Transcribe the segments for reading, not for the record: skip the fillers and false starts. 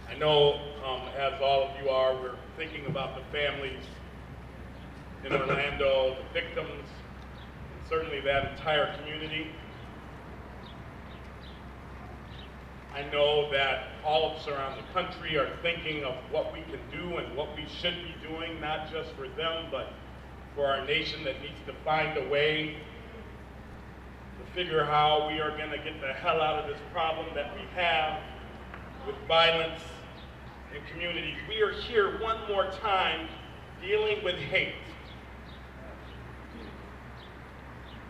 I know, as all of you are, we're thinking about the families in Orlando, the victims, and certainly that entire community. I know that all of us around the country are thinking of what we can do and what we should be doing, not just for them, but for our nation that needs to find a way to figure how we are going to get the hell out of this problem that we have with violence in communities. We are here one more time dealing with hate,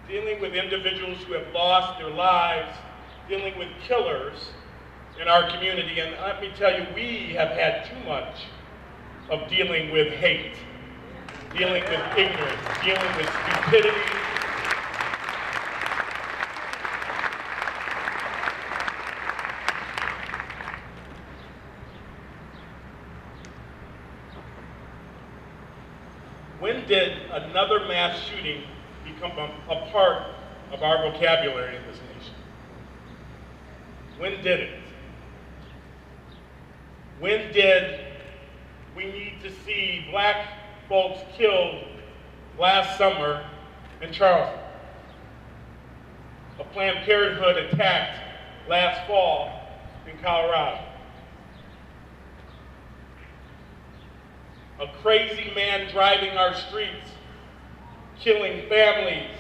dealing with individuals who have lost their lives, dealing with killers in our community. And let me tell you, we have had too much of dealing with hate, dealing with ignorance, dealing with stupidity. When did another mass shooting become a part of our vocabulary in this nation? When did it? When did we need to see black folks killed last summer in Charleston? A Planned Parenthood attacked last fall in Colorado. A crazy man driving our streets, killing families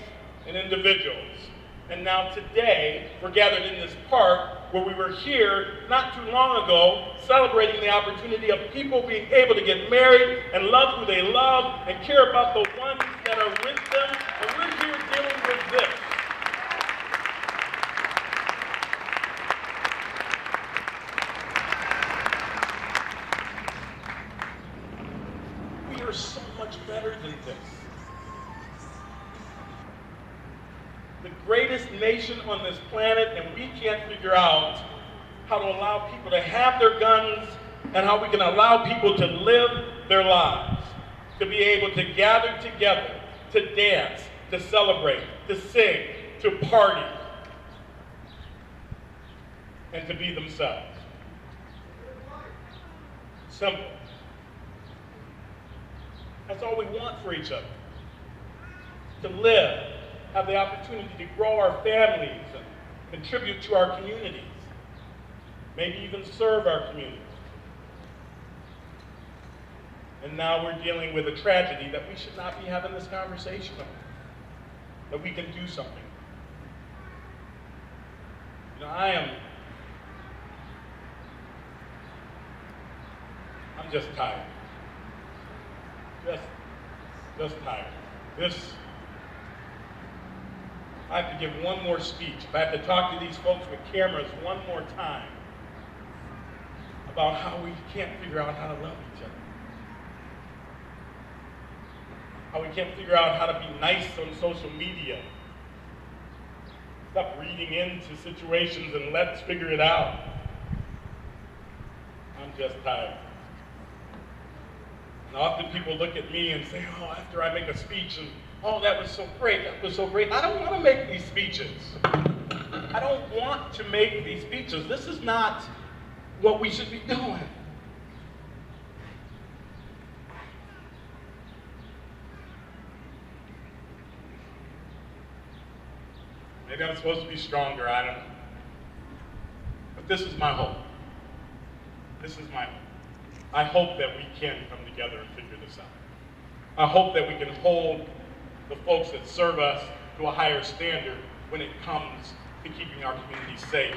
and individuals. And now today, we're gathered in this park where we were here not too long ago celebrating the opportunity of people being able to get married and love who they love and care about the ones that are with them. And we're here dealing with this. We are so much better than this. The greatest nation on this planet, and we can't figure out how to allow people to have their guns and how we can allow people to live their lives, to be able to gather together, to dance, to celebrate, to sing, to party, and to be themselves. Simple. That's all we want for each other. To live, have the opportunity to grow our families and contribute to our communities, maybe even serve our communities. And now we're dealing with a tragedy that we should not be having this conversation about, that we can do something. You know, I'm just tired. Just tired. I have to give one more speech. If I have to talk to these folks with cameras one more time about how we can't figure out how to love each other. How we can't figure out how to be nice on social media. Stop reading into situations and let's figure it out. I'm just tired. And often people look at me and say, oh, after I make a speech, and oh, that was so great, that was so great. I don't want to make these speeches. I don't want to make these speeches. This is not what we should be doing. Maybe I'm supposed to be stronger, I don't know. But this is my hope. This is my hope. I hope that we can come together and figure this out. I hope that we can hold the folks that serve us to a higher standard when it comes to keeping our communities safe.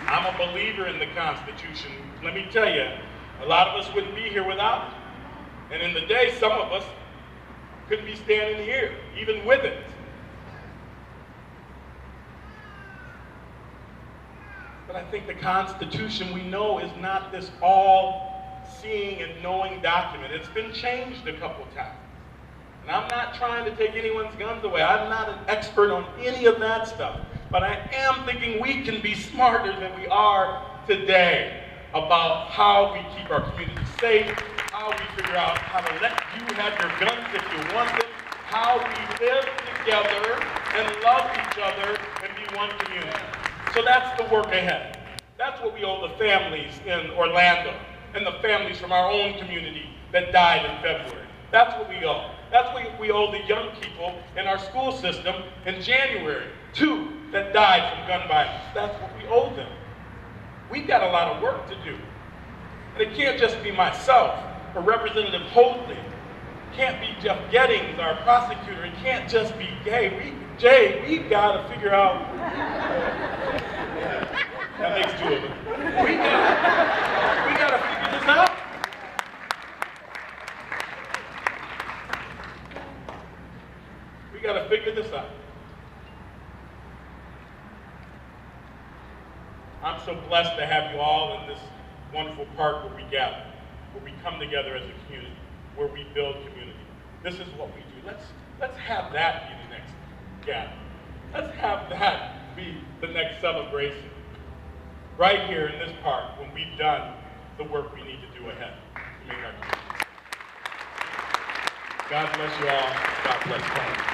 I'm a believer in the Constitution. Let me tell you, a lot of us wouldn't be here without it. And in the day, some of us couldn't be standing here, even with it. But I think the Constitution, we know, is not this all-seeing and knowing document. It's been changed a couple times. And I'm not trying to take anyone's guns away. I'm not an expert on any of that stuff. But I am thinking we can be smarter than we are today about how we keep our communities safe, how we figure out how to let you have your guns if you want them, how we live together and love each other and be one community. So that's the work ahead. That's what we owe the families in Orlando and the families from our own community that died in February. That's what we owe. That's what we owe the young people in our school system in January, 2 that died from gun violence. That's what we owe them. We've got a lot of work to do. And it can't just be myself or Representative Hoadley. It can't be Jeff Gettings, our prosecutor. It can't just be Jay, we've got to figure out. That makes 2 of them. We got to figure this out. We got to figure this out. I'm so blessed to have you all in this wonderful park where we gather, where we come together as a community, where we build community. This is what we do. Let's have that be the next gathering. Let's have that be the next celebration. Right here in this park when we've done the work we need to do ahead to make our community. God bless you all. God bless you all.